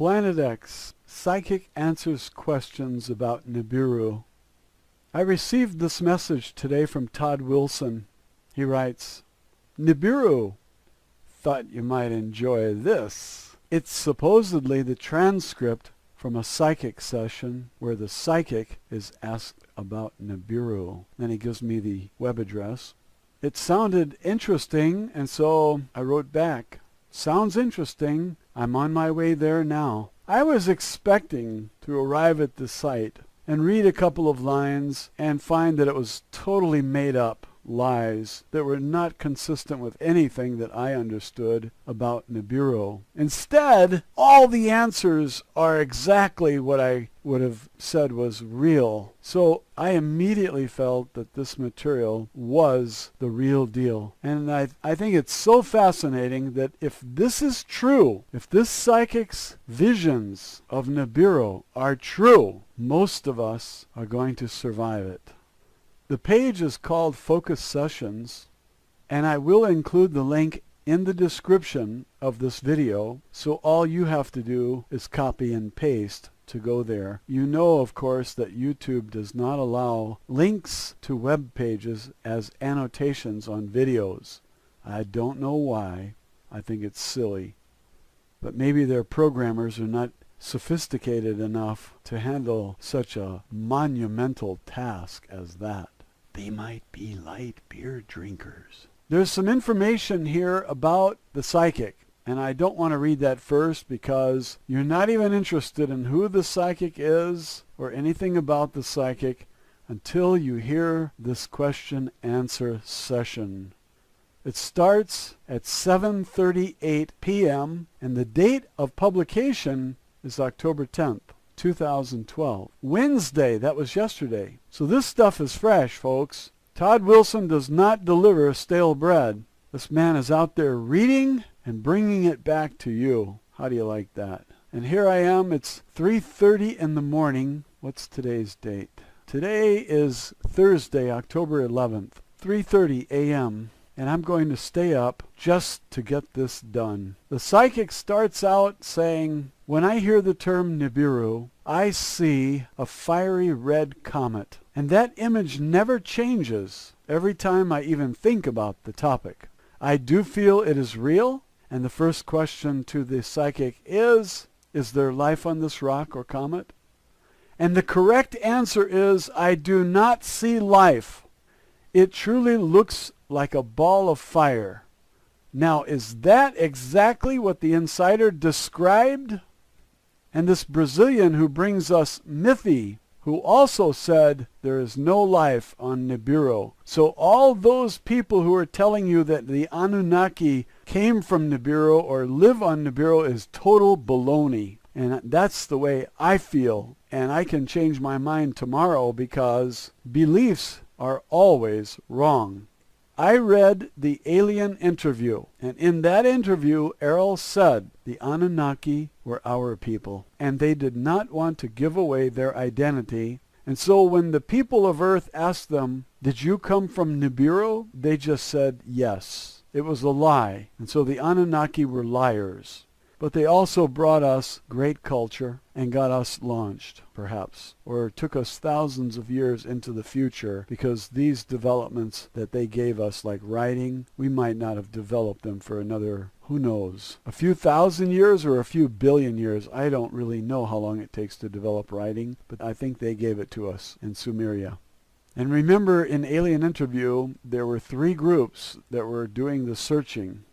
Planet X. Psychic answers questions about Nibiru. I received this message today from Todd Wilson. He writes, Nibiru. Thought you might enjoy this. It's supposedly the transcript from a psychic session where the psychic is asked about Nibiru. Then he gives me the web address. It sounded interesting, and so I wrote back. Sounds interesting. I'm on my way there now. I was expecting to arrive at the site and read a couple of lines and find that it was totally made up lies that were not consistent with anything that I understood about Nibiru. Instead, all the answers are exactly what I would have said was real. So I immediately felt that this material was the real deal. And I think it's so fascinating that if this is true, if this psychic's visions of Nibiru are true, most of us are going to survive it. The page is called Focus Sessions, and I will include the link in the description of this video, so all you have to do is copy and paste to go there. You know, of course, that YouTube does not allow links to web pages as annotations on videos. I don't know why. I think it's silly. But maybe their programmers are not sophisticated enough to handle such a monumental task as that. They might be light beer drinkers. There's some information here about the psychic, and I don't want to read that first because you're not even interested in who the psychic is or anything about the psychic until you hear this question-answer session. It starts at 7:38 p.m. and the date of publication is October 10th. 2012. Wednesday, that was yesterday. So this stuff is fresh, folks. Todd Wilson does not deliver stale bread. This man is out there reading and bringing it back to you. How do you like that? And here I am. It's 3:30 in the morning. What's today's date? Today is Thursday, October 11th, 3:30 a.m. And I'm going to stay up just to get this done. The psychic starts out saying, when I hear the term Nibiru, I see a fiery red comet. And that image never changes every time I even think about the topic. I do feel it is real. And the first question to the psychic is there life on this rock or comet? And the correct answer is, I do not see life. It truly looks like a ball of fire. Now, is that exactly what the insider described? And this Brazilian who brings us Mythi, who also said there is no life on Nibiru. So all those people who are telling you that the Anunnaki came from Nibiru or live on Nibiru is total baloney. And that's the way I feel. And I can change my mind tomorrow because beliefs are always wrong. I read the alien interview, and in that interview, Errol said the Anunnaki were our people, and they did not want to give away their identity. And so when the people of Earth asked them, did you come from Nibiru? They just said yes. It was a lie, and so the Anunnaki were liars. But they also brought us great culture and got us launched, perhaps, or took us thousands of years into the future because these developments that they gave us, like writing, we might not have developed them for another, who knows, a few thousand years or a few billion years. I don't really know how long it takes to develop writing, but I think they gave it to us in Sumeria. And remember, in Alien Interview, there were 3 groups that were doing the searching.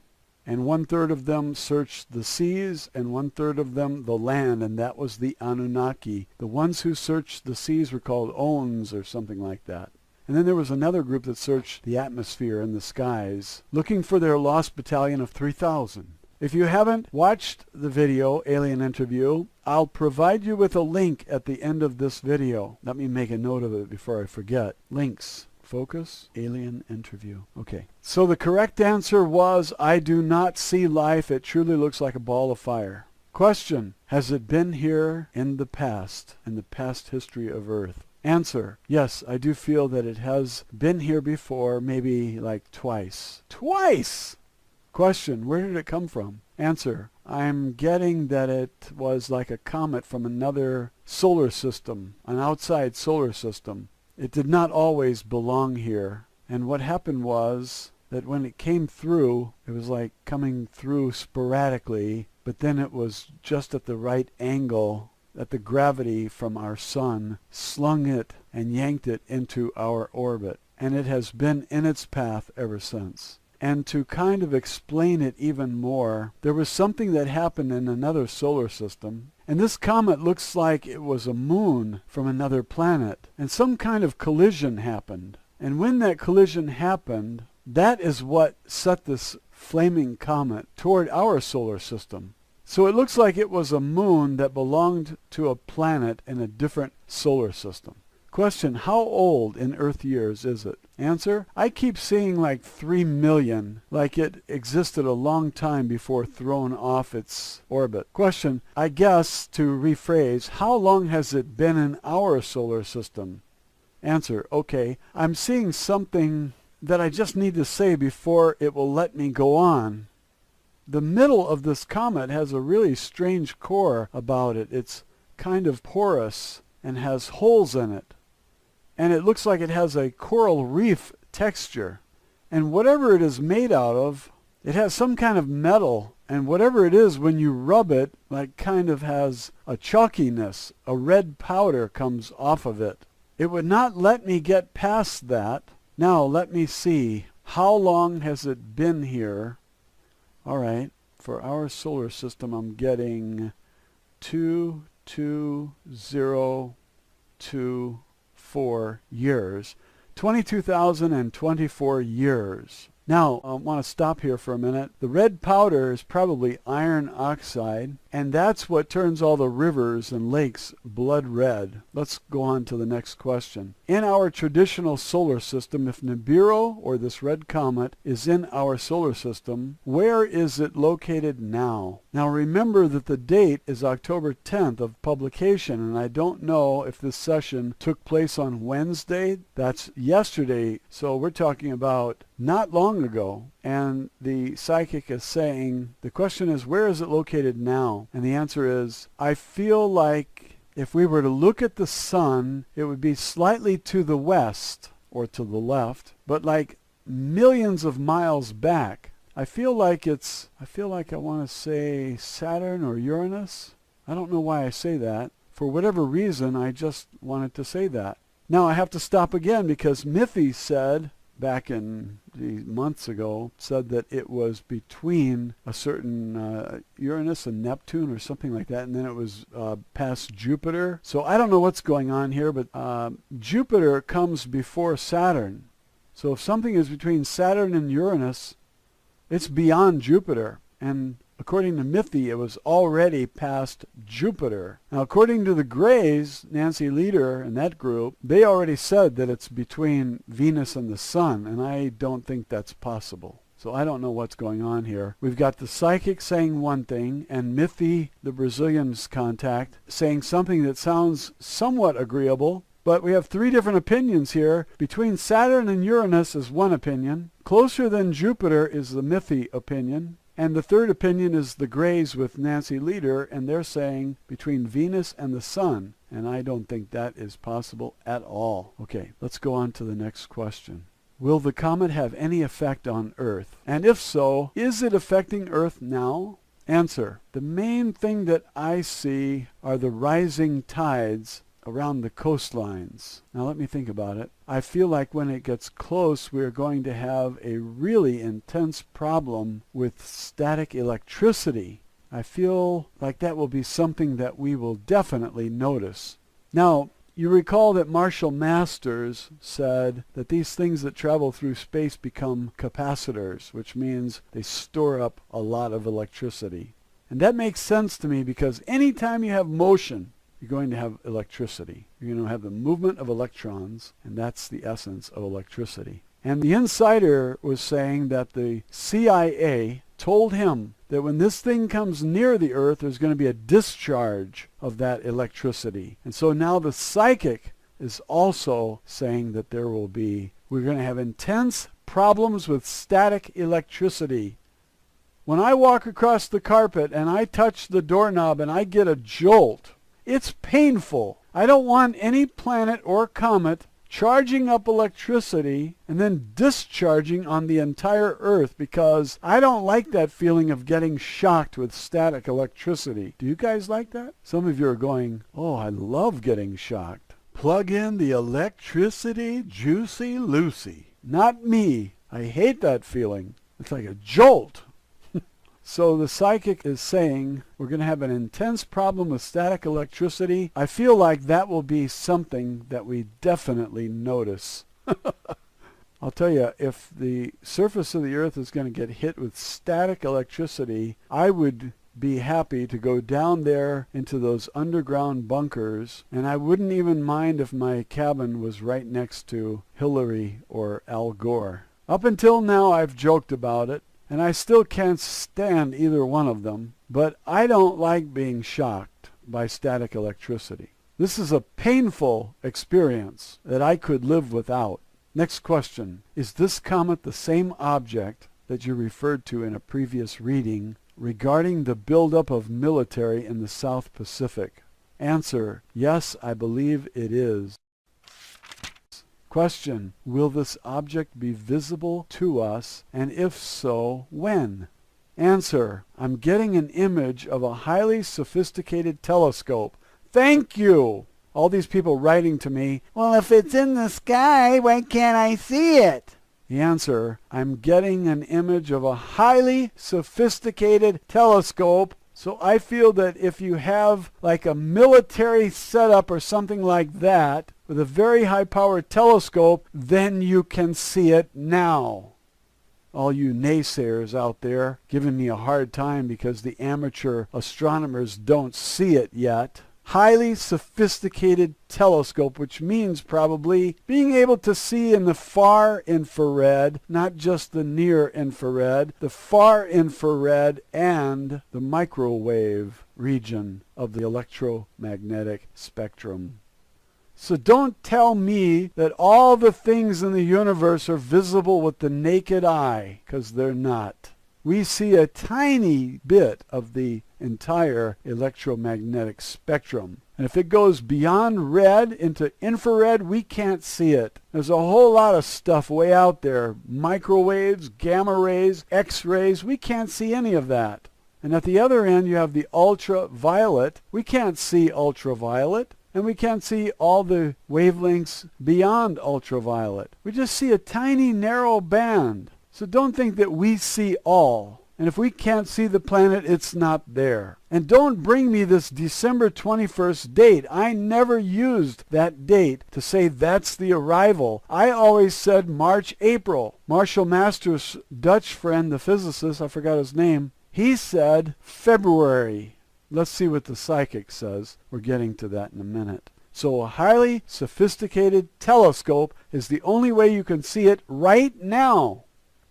And 1/3 of them searched the seas, and 1/3 of them the land, and that was the Anunnaki. The ones who searched the seas were called Ons or something like that. And then there was another group that searched the atmosphere and the skies, looking for their lost battalion of 3,000. If you haven't watched the video, Alien Interview, I'll provide you with a link at the end of this video. Let me make a note of it before I forget. Links. Focus, Alien Interview. Okay. So the correct answer was, I do not see life. It truly looks like a ball of fire. Question, has it been here in the past history of Earth? Answer, yes, I do feel that it has been here before, maybe like twice. Twice! Question, where did it come from? Answer, I'm getting that it was like a comet from another solar system, an outside solar system. It did not always belong here. And what happened was that when it came through, it was like coming through sporadically, but then it was just at the right angle that the gravity from our sun slung it and yanked it into our orbit. And it has been in its path ever since. And to kind of explain it even more, there was something that happened in another solar system, and this comet looks like it was a moon from another planet, and some kind of collision happened. And when that collision happened, that is what set this flaming comet toward our solar system. So it looks like it was a moon that belonged to a planet in a different solar system. Question, how old in Earth years is it? Answer, I keep seeing like 3 million, like it existed a long time before thrown off its orbit. Question, I guess, to rephrase, how long has it been in our solar system? Answer, okay, I'm seeing something that I just need to say before it will let me go on. The middle of this comet has a really strange core about it. It's kind of porous and has holes in it. And it looks like it has a coral reef texture. And whatever it is made out of, it has some kind of metal. And whatever it is, when you rub it, like kind of has a chalkiness. A red powder comes off of it. It would not let me get past that. Now let me see. How long has it been here? All right. For our solar system, I'm getting 22,024 years. 22,024 years. Now, I want to stop here for a minute. The red powder is probably iron oxide, and that's what turns all the rivers and lakes blood red. Let's go on to the next question. In our traditional solar system, if Nibiru, or this red comet, is in our solar system, where is it located now? Now remember that the date is October 10th of publication, and I don't know if this session took place on Wednesday. That's yesterday, so we're talking about not long ago. And the psychic is saying, the question is, where is it located now? And the answer is, I feel like if we were to look at the sun, it would be slightly to the west or to the left, but like millions of miles back. I feel like I want to say Saturn or Uranus. I don't know why I say that. For whatever reason, I just wanted to say that. Now I have to stop again because Mithy said, back in months ago, said that it was between a certain Uranus and Neptune or something like that, and then it was past Jupiter. So I don't know what's going on here, but Jupiter comes before Saturn. So if something is between Saturn and Uranus, it's beyond Jupiter. And according to Mithy, it was already past Jupiter. Now, according to the Greys, Nancy Leader and that group, they already said that it's between Venus and the Sun, and I don't think that's possible. So I don't know what's going on here. We've got the psychic saying one thing, and Mithy, the Brazilian's contact, saying something that sounds somewhat agreeable. But we have 3 different opinions here. Between Saturn and Uranus is one opinion. Closer than Jupiter is the Mithy opinion. And the third opinion is the Greys with Nancy Leader, and they're saying between Venus and the Sun. And I don't think that is possible at all. Okay, let's go on to the next question. Will the comet have any effect on Earth? And if so, is it affecting Earth now? Answer. The main thing that I see are the rising tides around the coastlines. Now let me think about it. I feel like when it gets close, we're going to have a really intense problem with static electricity. I feel like that will be something that we will definitely notice. Now, you recall that Marshall Masters said that these things that travel through space become capacitors, which means they store up a lot of electricity. And that makes sense to me because anytime you have motion, you're going to have electricity. You're going to have the movement of electrons, and that's the essence of electricity. And the insider was saying that the CIA told him that when this thing comes near the Earth, there's going to be a discharge of that electricity. And so now the psychic is also saying that we're going to have intense problems with static electricity. When I walk across the carpet and I touch the doorknob and I get a jolt, it's painful. I don't want any planet or comet charging up electricity and then discharging on the entire Earth, because I don't like that feeling of getting shocked with static electricity. Do you guys like that? Some of you are going, oh, I love getting shocked. Plug in the electricity, Juicy Lucy. Not me. I hate that feeling. It's like a jolt. So the psychic is saying we're going to have an intense problem with static electricity. I feel like that will be something that we definitely notice. I'll tell you, if the surface of the Earth is going to get hit with static electricity, I would be happy to go down there into those underground bunkers, and I wouldn't even mind if my cabin was right next to Hillary or Al Gore. Up until now, I've joked about it, and I still can't stand either one of them, but I don't like being shocked by static electricity. This is a painful experience that I could live without. Next question. Is this comet the same object that you referred to in a previous reading regarding the buildup of military in the South Pacific? Answer. Yes, I believe it is. Question. Will this object be visible to us, and if so, when? Answer. I'm getting an image of a highly sophisticated telescope. Thank you! All these people writing to me, well, if it's in the sky, why can't I see it? The answer. I'm getting an image of a highly sophisticated telescope. So I feel that if you have like a military setup or something like that, with a very high-powered telescope, then you can see it now. All you naysayers out there giving me a hard time because the amateur astronomers don't see it yet. Highly sophisticated telescope, which means probably being able to see in the far infrared, not just the near infrared, the far infrared and the microwave region of the electromagnetic spectrum. So don't tell me that all the things in the universe are visible with the naked eye, because they're not. We see a tiny bit of the entire electromagnetic spectrum. And if it goes beyond red into infrared, we can't see it. There's a whole lot of stuff way out there. Microwaves, gamma rays, X-rays. We can't see any of that. And at the other end, you have the ultraviolet. We can't see ultraviolet. And we can't see all the wavelengths beyond ultraviolet. We just see a tiny narrow band. So don't think that we see all. And if we can't see the planet, it's not there. And don't bring me this December 21st date. I never used that date to say that's the arrival. I always said March, April. Marshall Masters' Dutch friend, the physicist, I forgot his name, he said February. Let's see what the psychic says. We're getting to that in a minute. So a highly sophisticated telescope is the only way you can see it right now.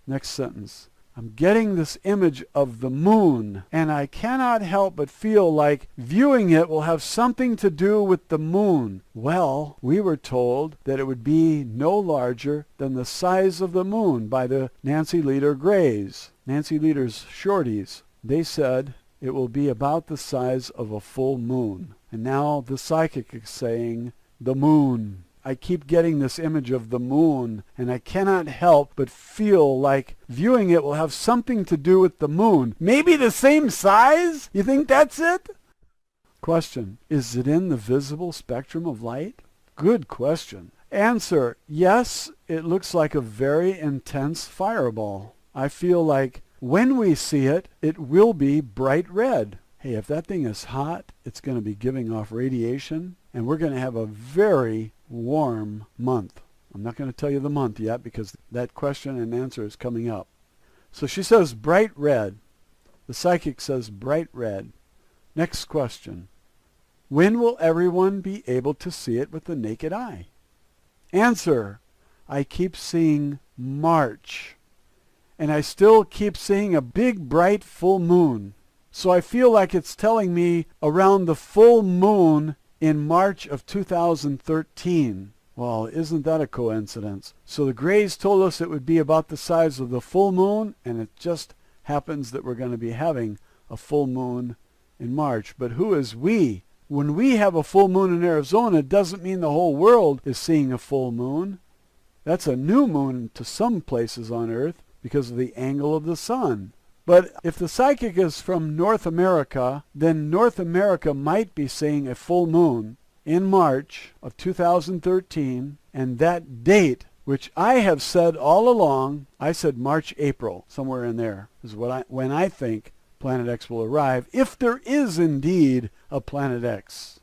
Next sentence. I'm getting this image of the moon, and I cannot help but feel like viewing it will have something to do with the moon. Well, we were told that it would be no larger than the size of the moon by the Nancy Leader Grays, Nancy Leader's shorties. They said it will be about the size of a full moon. And now the psychic is saying the moon. I keep getting this image of the moon, and I cannot help but feel like viewing it will have something to do with the moon. Maybe the same size? You think that's it? Question. Is it in the visible spectrum of light? Good question. Answer. Yes, it looks like a very intense fireball. I feel like when we see it, it will be bright red. Hey, if that thing is hot, it's going to be giving off radiation, and we're going to have a very warm month. I'm not going to tell you the month yet because that question and answer is coming up. So she says bright red. The psychic says bright red. Next question. When will everyone be able to see it with the naked eye? Answer. I keep seeing March. And I still keep seeing a big bright full moon. So I feel like it's telling me around the full moon in March of 2013. Well, isn't that a coincidence? So the Greys told us it would be about the size of the full moon, and it just happens that we're going to be having a full moon in March. But who is we? When we have a full moon in Arizona, it doesn't mean the whole world is seeing a full moon. That's a new moon to some places on Earth because of the angle of the sun. But if the psychic is from North America, then North America might be seeing a full moon in March of 2013, and that date, which I have said all along, I said March, April, somewhere in there, is when I think Planet X will arrive, if there is indeed a Planet X.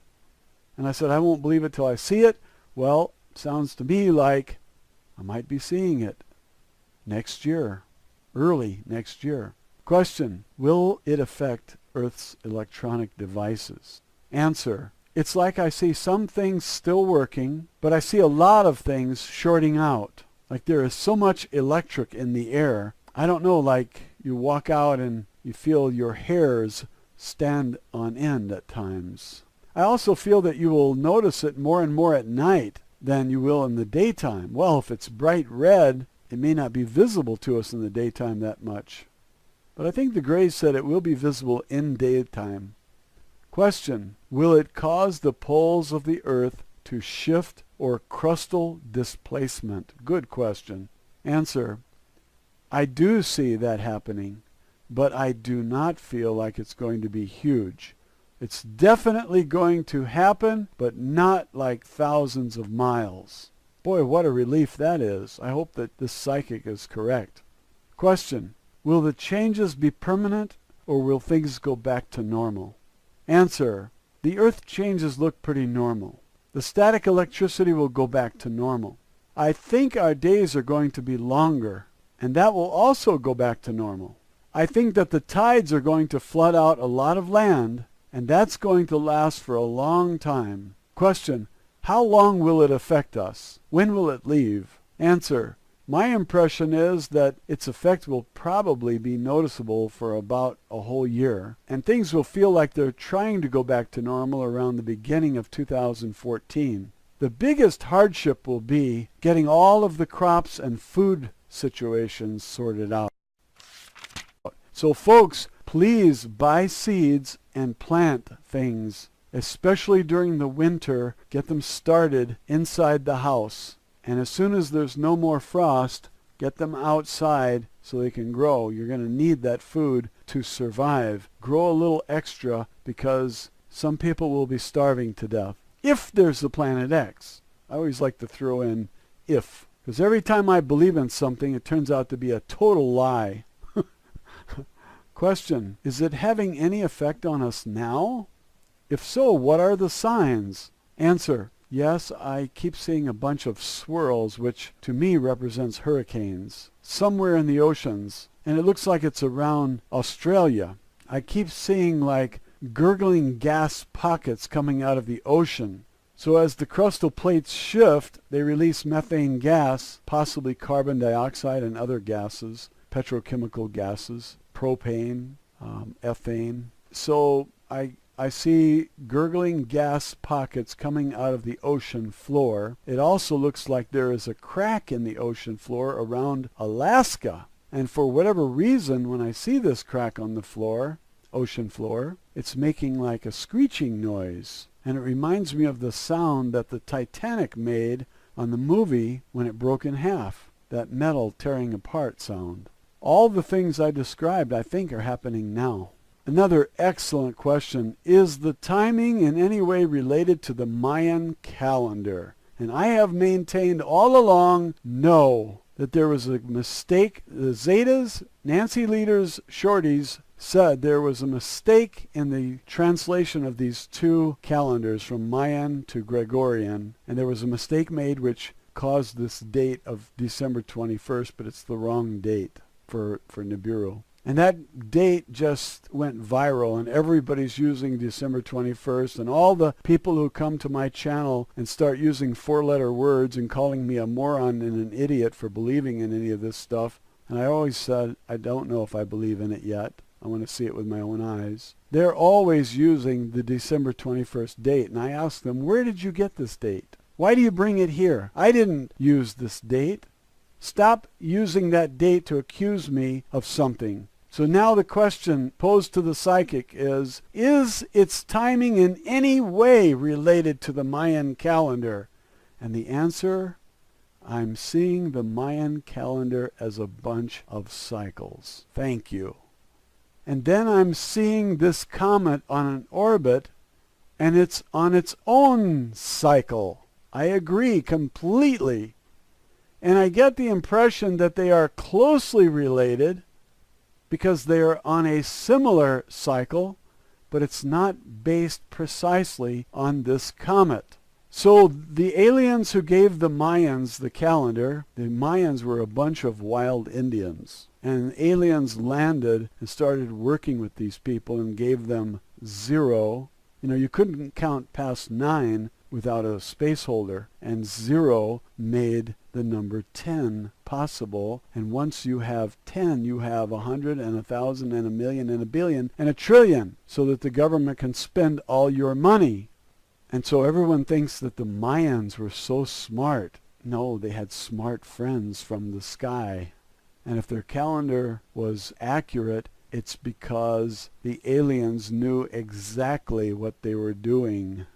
And I said, I won't believe it till I see it. Well, it sounds to me like I might be seeing it next year, early next year. Question, will it affect Earth's electronic devices? Answer, it's like I see some things still working, but I see a lot of things shorting out. Like there is so much electric in the air. I don't know, like you walk out and you feel your hairs stand on end at times. I also feel that you will notice it more and more at night than you will in the daytime. Well, if it's bright red, it may not be visible to us in the daytime that much. But I think the Greys said it will be visible in daytime. Question, will it cause the poles of the Earth to shift or crustal displacement? Good question. Answer, I do see that happening, but I do not feel like it's going to be huge. It's definitely going to happen, but not like thousands of miles. Boy, what a relief that is. I hope that this psychic is correct. Question, will the changes be permanent, or will things go back to normal? Answer, the Earth changes look pretty normal. The static electricity will go back to normal. I think our days are going to be longer, and that will also go back to normal. I think that the tides are going to flood out a lot of land, and that's going to last for a long time. Question, how long will it affect us? When will it leave? Answer, my impression is that its effect will probably be noticeable for about a whole year, and things will feel like they're trying to go back to normal around the beginning of 2014. The biggest hardship will be getting all of the crops and food situations sorted out. So folks, please buy seeds and plant things, especially during the winter. Get them started inside the house. And as soon as there's no more frost, get them outside so they can grow. You're going to need that food to survive. Grow a little extra because some people will be starving to death. If there's a Planet X. I always like to throw in if. Because every time I believe in something, it turns out to be a total lie. Question, is it having any effect on us now? If so, what are the signs? Answer, yes, I keep seeing a bunch of swirls, which to me represents hurricanes, somewhere in the oceans, and it looks like it's around Australia. I keep seeing like gurgling gas pockets coming out of the ocean. So as the crustal plates shift, they release methane gas, possibly carbon dioxide and other gases, petrochemical gases, propane, ethane. So I see gurgling gas pockets coming out of the ocean floor. It also looks like there is a crack in the ocean floor around Alaska. And for whatever reason, when I see this crack on the floor, ocean floor, it's making like a screeching noise. And it reminds me of the sound that the Titanic made on the movie when it broke in half. That metal tearing apart sound. All the things I described, I think, are happening now. Another excellent question, is the timing in any way related to the Mayan calendar? And I have maintained all along, no, that there was a mistake. The Zetas, Nancy Leader's shorties, said there was a mistake in the translation of these two calendars from Mayan to Gregorian, and there was a mistake made which caused this date of December 21st, but it's the wrong date for Nibiru. And that date just went viral, and everybody's using December 21st, and all the people who come to my channel and start using four-letter words and calling me a moron and an idiot for believing in any of this stuff. And I always said, I don't know if I believe in it yet. I want to see it with my own eyes. They're always using the December 21st date, and I ask them, where did you get this date? Why do you bring it here? I didn't use this date. Stop using that date to accuse me of something. So now the question posed to the psychic is its timing in any way related to the Mayan calendar? And the answer, I'm seeing the Mayan calendar as a bunch of cycles. Thank you. And then I'm seeing this comet on an orbit, and it's on its own cycle. I agree completely. And I get the impression that they are closely related because they are on a similar cycle, but it's not based precisely on this comet. So the aliens who gave the Mayans the calendar, the Mayans were a bunch of wild Indians. And aliens landed and started working with these people and gave them 0. You know, you couldn't count past 9 without a space holder, and 0 made the number 10 possible. And once you have 10, you have 100 and 1,000 and 1,000,000 and 1,000,000,000 and 1,000,000,000,000, so that the government can spend all your money. And so everyone thinks that the Mayans were so smart. No, they had smart friends from the sky. And if their calendar was accurate, it's because the aliens knew exactly what they were doing.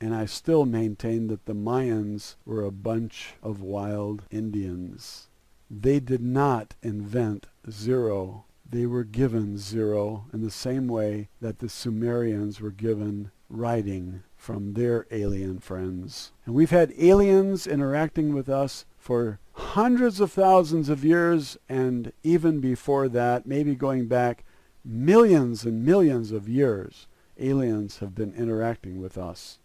And I still maintain that the Mayans were a bunch of wild Indians. They did not invent 0. They were given 0 in the same way that the Sumerians were given writing from their alien friends. And we've had aliens interacting with us for hundreds of thousands of years, and even before that, maybe going back millions and millions of years, aliens have been interacting with us.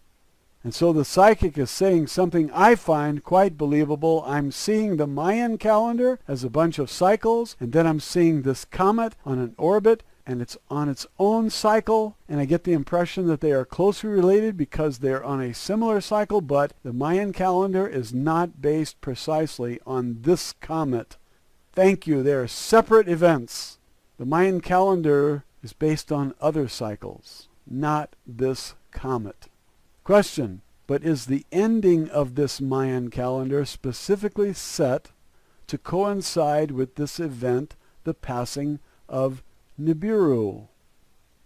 And so the psychic is saying something I find quite believable. I'm seeing the Mayan calendar as a bunch of cycles, and then I'm seeing this comet on an orbit, and it's on its own cycle, and I get the impression that they are closely related because they're on a similar cycle, but the Mayan calendar is not based precisely on this comet. Thank you. They are separate events. The Mayan calendar is based on other cycles, not this comet. Question, but is the ending of this Mayan calendar specifically set to coincide with this event, the passing of Nibiru,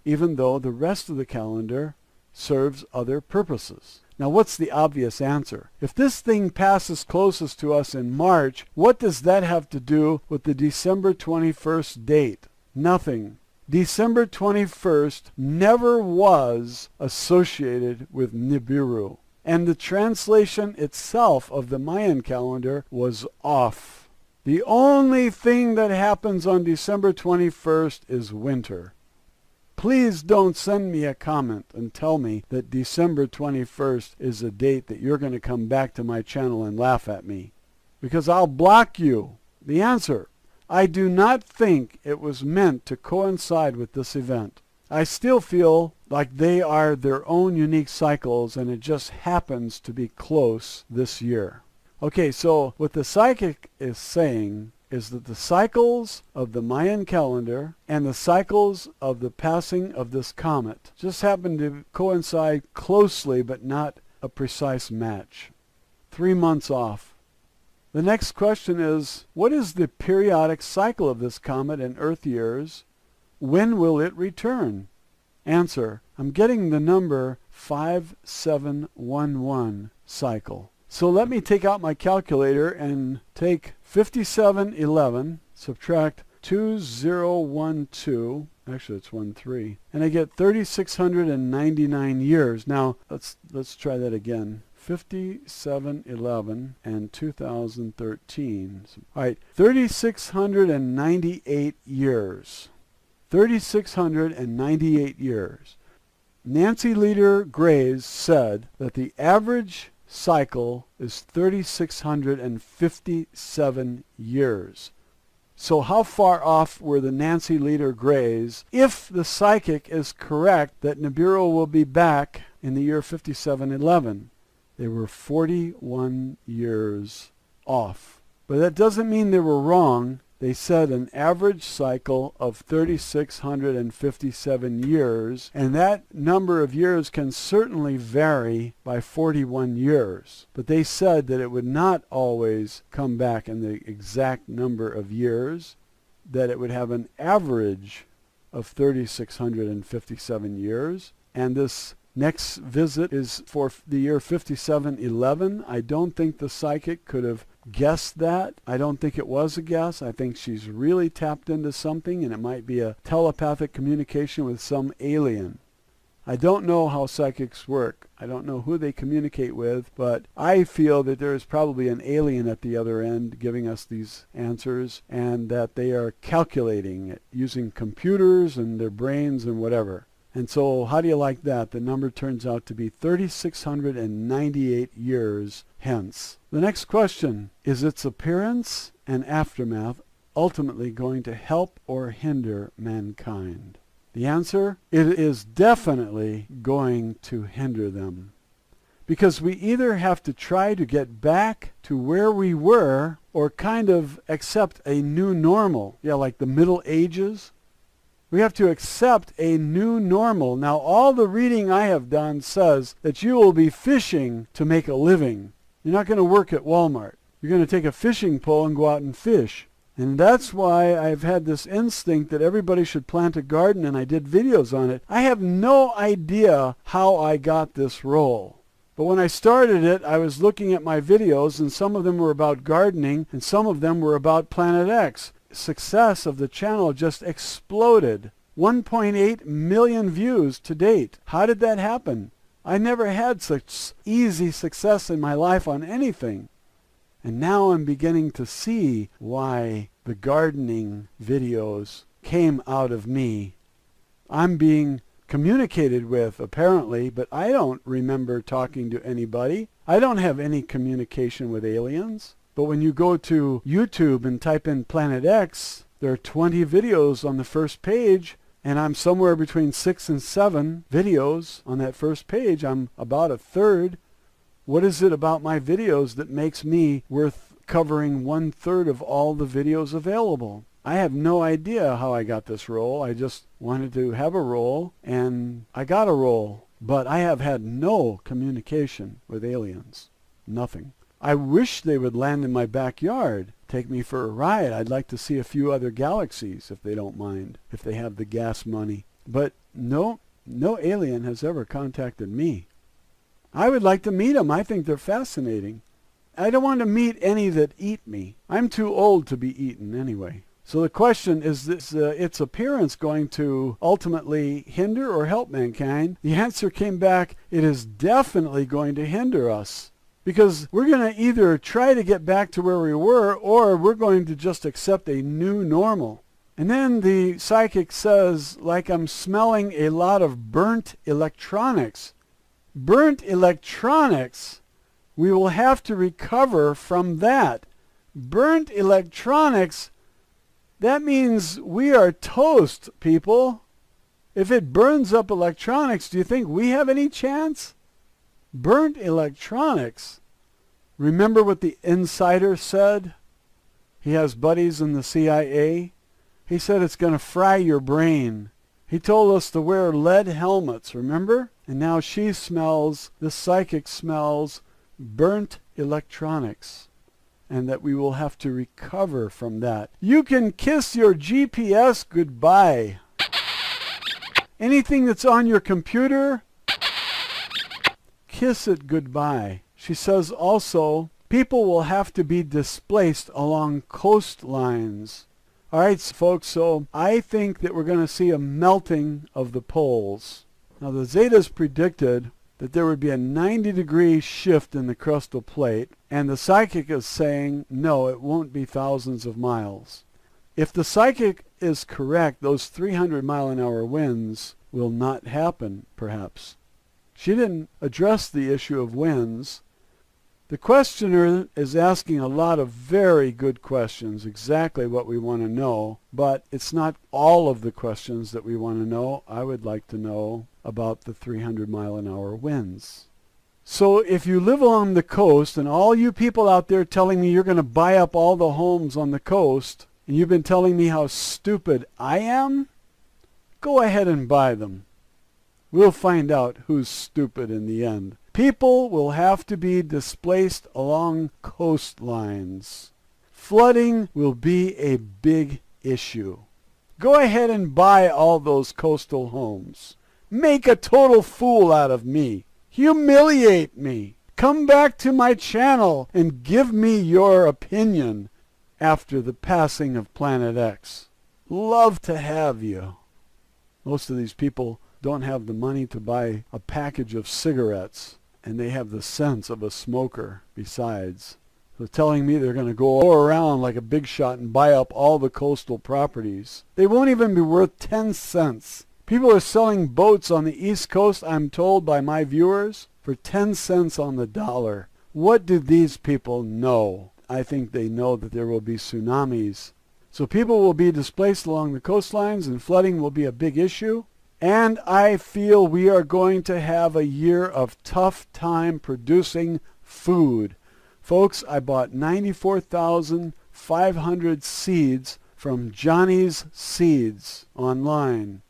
even though the rest of the calendar serves other purposes? Now, what's the obvious answer? If this thing passes closest to us in March, what does that have to do with the December 21st date? Nothing. December 21st never was associated with Nibiru, and the translation itself of the Mayan calendar was off. The only thing that happens on December 21st is winter. Please don't send me a comment and tell me that December 21st is a date that you're going to come back to my channel and laugh at me, because I'll block you. The answer: I do not think it was meant to coincide with this event. I still feel like they are their own unique cycles, and it just happens to be close this year. Okay, so what the psychic is saying is that the cycles of the Mayan calendar and the cycles of the passing of this comet just happen to coincide closely, but not a precise match. 3 months off. The next question is, what is the periodic cycle of this comet in Earth years? When will it return? Answer, I'm getting the number 5711 cycle. So let me take out my calculator and take 5711, subtract 2012, actually it's 13, and I get 3,699 years. Now, let's try that again. 5711 and 2013. All right, 3,698 years. 3,698 years. Nancy Leader Graves said that the average cycle is 3,657 years. So how far off were the Nancy Leader Grays if the psychic is correct that Nibiru will be back in the year 5711? They were 41 years off. But that doesn't mean they were wrong. They said an average cycle of 3,657 years, and that number of years can certainly vary by 41 years. But they said that it would not always come back in the exact number of years. that it would have an average of 3,657 years. And this next visit is for the year 5711. I don't think the psychic could have guessed that. I don't think it was a guess. I think she's really tapped into something, and it might be a telepathic communication with some alien. I don't know how psychics work. I don't know who they communicate with, but I feel that there is probably an alien at the other end giving us these answers, and that they are calculating it using computers and their brains and whatever. And so how do you like that? The number turns out to be 3,698 years hence. The next question, is its appearance and aftermath ultimately going to help or hinder mankind? The answer, it is definitely going to hinder them. Because we either have to try to get back to where we were or kind of accept a new normal. Yeah, like the Middle Ages. We have to accept a new normal. Now, all the reading I have done says that you will be fishing to make a living. You're not going to work at Walmart. You're going to take a fishing pole and go out and fish. And that's why I've had this instinct that everybody should plant a garden, and I did videos on it. I have no idea how I got this role. But when I started it, I was looking at my videos, and some of them were about gardening, and some of them were about Planet X. Success of the channel just exploded. 1.8 million views to date. How did that happen? I never had such easy success in my life on anything. And now I'm beginning to see why the gardening videos came out of me. I'm being communicated with, apparently, but I don't remember talking to anybody. I don't have any communication with aliens. But when you go to YouTube and type in Planet X, there are 20 videos on the first page, and I'm somewhere between 6 and 7 videos on that first page. I'm about a third. What is it about my videos that makes me worth covering 1/3 of all the videos available? I have no idea how I got this role. I just wanted to have a role, and I got a role. But I have had no communication with aliens. Nothing. I wish they would land in my backyard, take me for a ride. I'd like to see a few other galaxies if they don't mind, if they have the gas money. But no alien has ever contacted me. I would like to meet them. I think they're fascinating. I don't want to meet any that eat me. I'm too old to be eaten anyway. So the question is, its appearance going to ultimately hinder or help mankind? The answer came back, it is definitely going to hinder us. Because we're going to either try to get back to where we were, or we're going to just accept a new normal. And then the psychic says, like I'm smelling a lot of burnt electronics. Burnt electronics, we will have to recover from that. Burnt electronics, that means we are toast, people. If it burns up electronics, do you think we have any chance? Burnt electronics. Remember what the insider said? He has buddies in the CIA. He said it's going to fry your brain. He told us to wear lead helmets, remember? And now she smells, the psychic smells, burnt electronics. And that we will have to recover from that. You can kiss your GPS goodbye. Anything that's on your computer, kiss it goodbye. She says also, people will have to be displaced along coastlines. All right, folks, so I think that we're going to see a melting of the poles. Now, the Zetas predicted that there would be a 90-degree shift in the crustal plate, and the psychic is saying, no, it won't be thousands of miles. If the psychic is correct, those 300-mile-an-hour winds will not happen, perhaps. She didn't address the issue of winds. The questioner is asking a lot of very good questions, exactly what we want to know, but it's not all of the questions that we want to know. I would like to know about the 300-mile-an-hour winds. So if you live along the coast, and all you people out there telling me you're going to buy up all the homes on the coast, and you've been telling me how stupid I am, go ahead and buy them. We'll find out who's stupid in the end. People will have to be displaced along coastlines. Flooding will be a big issue. Go ahead and buy all those coastal homes. Make a total fool out of me. Humiliate me. Come back to my channel and give me your opinion after the passing of Planet X. Love to have you. Most of these people don't have the money to buy a package of cigarettes, and they have the sense of a smoker besides. So telling me they're going to go around like a big shot and buy up all the coastal properties. They won't even be worth 10 cents. People are selling boats on the East Coast, I'm told by my viewers, for 10 cents on the dollar. What do these people know? I think they know that there will be tsunamis. So people will be displaced along the coastlines and flooding will be a big issue. And I feel we are going to have a year of tough time producing food. Folks, I bought 94,500 seeds from Johnny's Seeds online.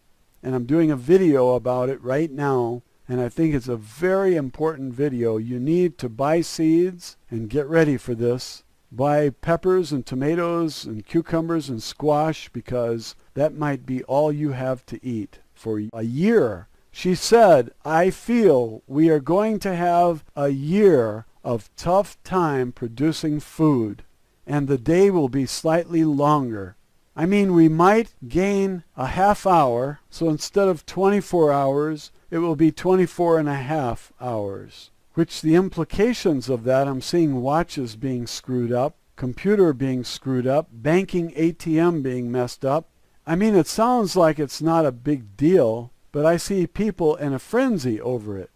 And I'm doing a video about it right now. And I think it's a very important video. You need to buy seeds and get ready for this. Buy peppers and tomatoes and cucumbers and squash because that might be all you have to eat for a year. She said, I feel we are going to have a year of tough time producing food, and the day will be slightly longer. I mean, we might gain a half hour, so instead of 24 hours, it will be 24 and a half hours, which the implications of that, I'm seeing watches being screwed up, computer being screwed up, banking ATM being messed up. I mean, it sounds like it's not a big deal, but I see people in a frenzy over it.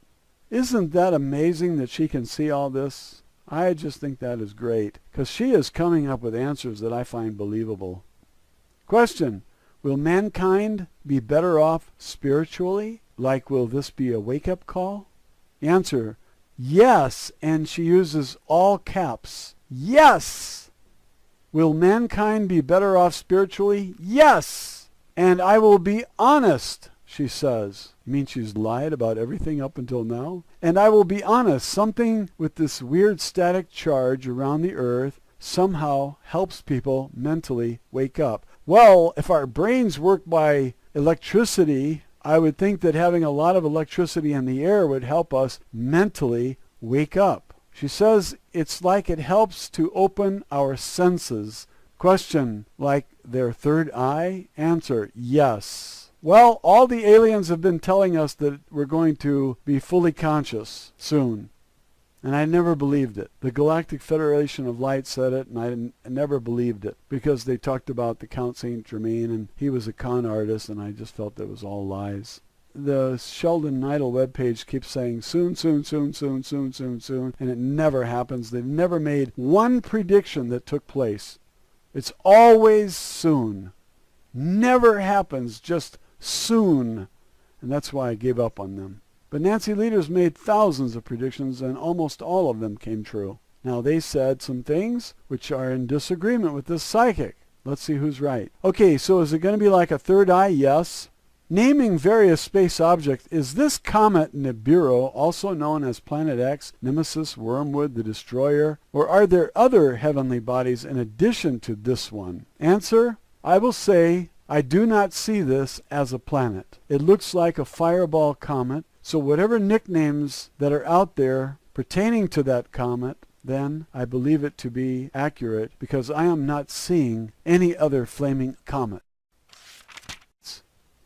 Isn't that amazing that she can see all this? I just think that is great, because she is coming up with answers that I find believable. Question, will mankind be better off spiritually? Like, will this be a wake-up call? Answer, yes, and she uses all caps. Yes! Will mankind be better off spiritually? Yes! And I will be honest, she says. You mean she's lied about everything up until now? And I will be honest, something with this weird static charge around the earth somehow helps people mentally wake up. Well, if our brains work by electricity, I would think that having a lot of electricity in the air would help us mentally wake up. She says it's like it helps to open our senses. Question, like their third eye? Answer, yes. Well, all the aliens have been telling us that we're going to be fully conscious soon. And I never believed it. The Galactic Federation of Light said it, and I never believed it because they talked about the Count Saint Germain, and he was a con artist, and I just felt that was all lies. The Sheldon Neidl webpage keeps saying soon, soon, soon, soon, soon, soon, soon, and it never happens. They've never made one prediction that took place. It's always soon. Never happens, just soon. And that's why I gave up on them. But Nancy Leaders made thousands of predictions, and almost all of them came true. Now, they said some things which are in disagreement with this psychic. Let's see who's right. Okay, so is it going to be like a third eye? Yes. Naming various space objects. Is this comet Nibiru, also known as Planet X, Nemesis, Wormwood, the Destroyer? Or are there other heavenly bodies in addition to this one? Answer, I will say I do not see this as a planet. It looks like a fireball comet. So whatever nicknames that are out there pertaining to that comet, then I believe it to be accurate because I am not seeing any other flaming comet.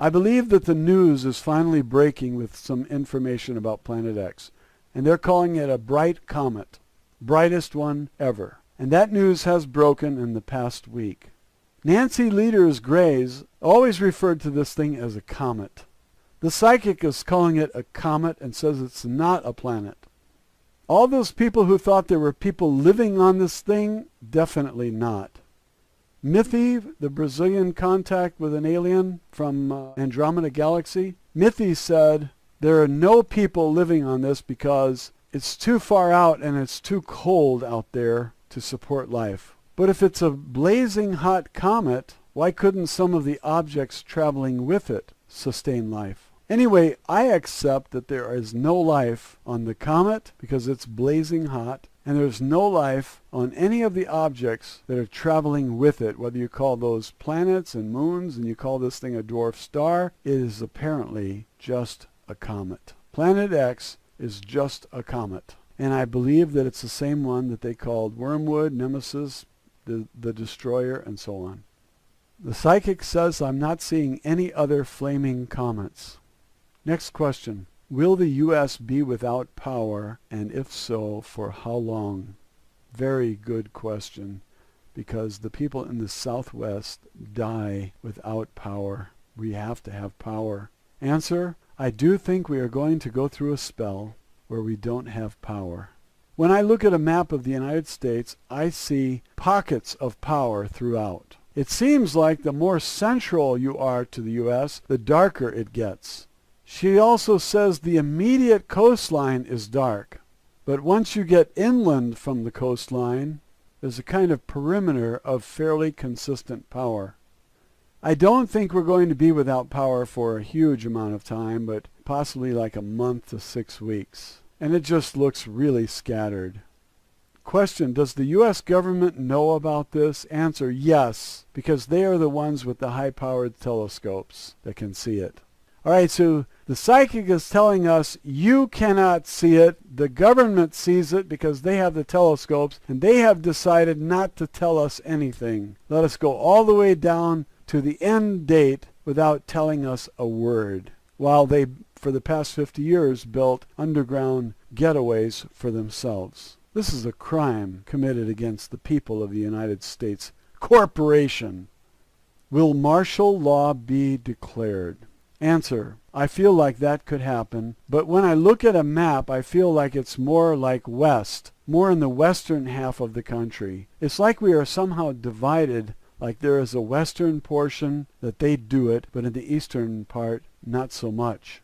I believe that the news is finally breaking with some information about Planet X, and they're calling it a bright comet, brightest one ever. And that news has broken in the past week. Nancy Leaders Grays always referred to this thing as a comet. The psychic is calling it a comet and says it's not a planet. All those people who thought there were people living on this thing, definitely not. Mithy, the Brazilian contact with an alien from Andromeda Galaxy, Mithy said there are no people living on this because it's too far out and it's too cold out there to support life. But if it's a blazing hot comet, why couldn't some of the objects traveling with it sustain life? Anyway, I accept that there is no life on the comet because it's blazing hot, and there's no life on any of the objects that are traveling with it, whether you call those planets and moons and you call this thing a dwarf star, it is apparently just a comet. Planet X is just a comet. And I believe that it's the same one that they called Wormwood, Nemesis, the Destroyer, and so on. The psychic says I'm not seeing any other flaming comets. Next question. Will the U.S. be without power, and if so, for how long? Very good question, because the people in the Southwest die without power. We have to have power. Answer, I do think we are going to go through a spell where we don't have power. When I look at a map of the United States, I see pockets of power throughout. It seems like the more central you are to the U.S., the darker it gets. She also says the immediate coastline is dark, but once you get inland from the coastline, there's a kind of perimeter of fairly consistent power. I don't think we're going to be without power for a huge amount of time, but possibly like a month to 6 weeks. And it just looks really scattered. Question, does the U.S. government know about this? Answer, yes, because they are the ones with the high-powered telescopes that can see it. All right, so the psychic is telling us you cannot see it. The government sees it because they have the telescopes, and they have decided not to tell us anything. Let us go all the way down to the end date without telling us a word, while they, for the past 50 years, built underground getaways for themselves. This is a crime committed against the people of the United States Corporation. Will martial law be declared? Answer, I feel like that could happen, but when I look at a map, I feel like it's more like west, more in the western half of the country. It's like we are somehow divided, like there is a western portion that they do it, but in the eastern part, not so much.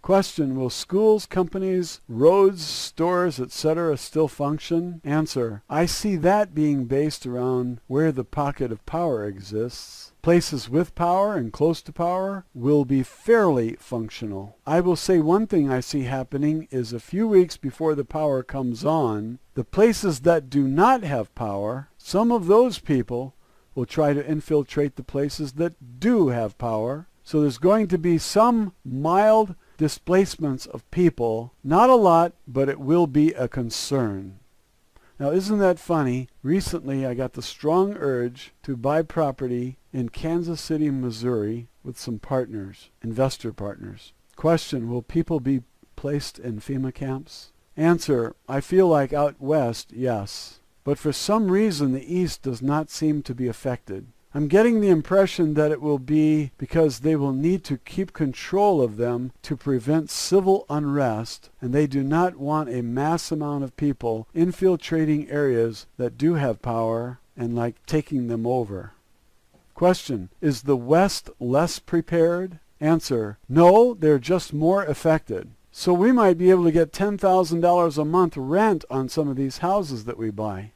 Question, will schools, companies, roads, stores, etc. still function? Answer, I see that being based around where the pocket of power exists. Places with power and close to power will be fairly functional. I will say one thing I see happening is a few weeks before the power comes on, the places that do not have power, some of those people will try to infiltrate the places that do have power. So there's going to be some mild displacements of people. Not a lot, but it will be a concern. Now, isn't that funny? Recently, I got the strong urge to buy property in Kansas City, Missouri with some partners, investor partners. Question, will people be placed in FEMA camps? Answer, I feel like out west, yes. But for some reason, the east does not seem to be affected. I'm getting the impression that it will be because they will need to keep control of them to prevent civil unrest, and they do not want a mass amount of people infiltrating areas that do have power and like taking them over. Question, is the West less prepared? Answer, no, they're just more affected. So we might be able to get $10,000 a month rent on some of these houses that we buy.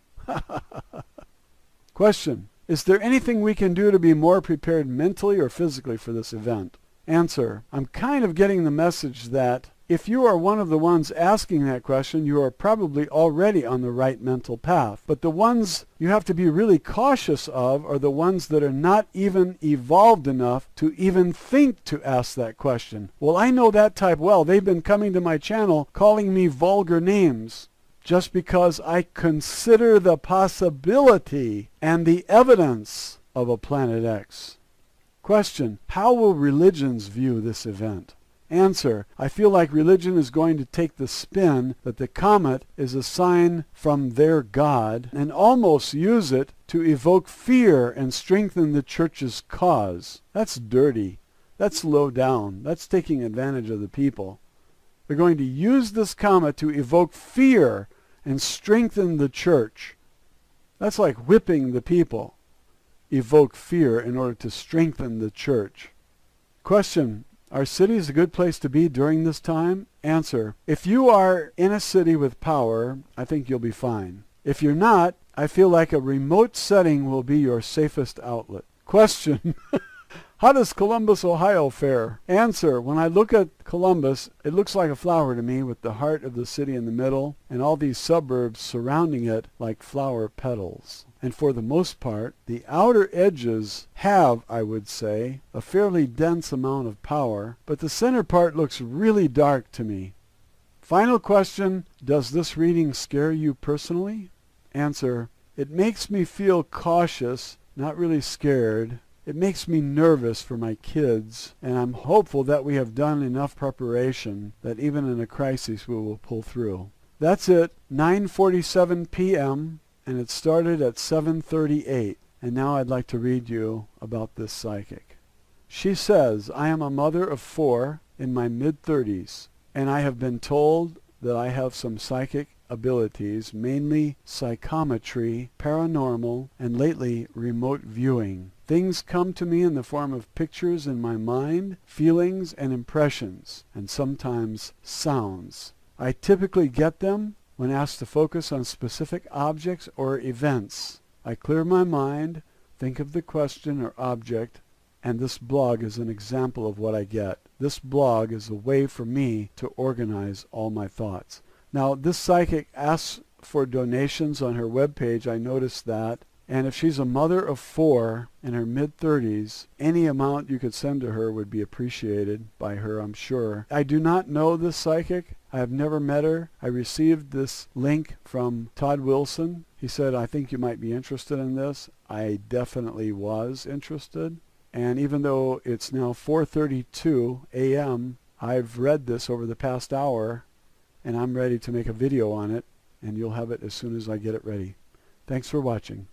Question, is there anything we can do to be more prepared mentally or physically for this event? Answer, I'm kind of getting the message that if you are one of the ones asking that question, you are probably already on the right mental path. But the ones you have to be really cautious of are the ones that are not even evolved enough to even think to ask that question. Well, I know that type well. They've been coming to my channel calling me vulgar names, just because I consider the possibility and the evidence of a Planet X. Question, how will religions view this event? Answer, I feel like religion is going to take the spin that the comet is a sign from their God and almost use it to evoke fear and strengthen the church's cause. That's dirty. That's low down. That's taking advantage of the people. They're going to use this comet to evoke fear and strengthen the church. That's like whipping the people. Evoke fear in order to strengthen the church. Question, are cities a good place to be during this time? Answer, if you are in a city with power, I think you'll be fine. If you're not, I feel like a remote setting will be your safest outlet. Question, How does Columbus, Ohio fare? Answer. When I look at Columbus, it looks like a flower to me with the heart of the city in the middle and all these suburbs surrounding it like flower petals. And for the most part, the outer edges have, I would say, a fairly dense amount of power, but the center part looks really dark to me. Final question, does this reading scare you personally? Answer. It makes me feel cautious, not really scared. It makes me nervous for my kids, and I'm hopeful that we have done enough preparation that even in a crisis we will pull through. That's it, 9:47 p.m., and it started at 7:38. And now I'd like to read you about this psychic. She says, I am a mother of 4 in my mid-30s, and I have been told that I have some psychic abilities, mainly psychometry, paranormal, and lately remote viewing. Things come to me in the form of pictures in my mind, feelings and impressions, and sometimes sounds. I typically get them when asked to focus on specific objects or events. I clear my mind, think of the question or object, and this blog is an example of what I get. This blog is a way for me to organize all my thoughts. Now, this psychic asks for donations on her webpage. I noticed that. And if she's a mother of 4 in her mid-30s, any amount you could send to her would be appreciated by her, I'm sure. I do not know this psychic. I have never met her. I received this link from Todd Wilson. He said, I think you might be interested in this. I definitely was interested. And even though it's now 4:32 a.m., I've read this over the past hour, and I'm ready to make a video on it, and you'll have it as soon as I get it ready. Thanks for watching.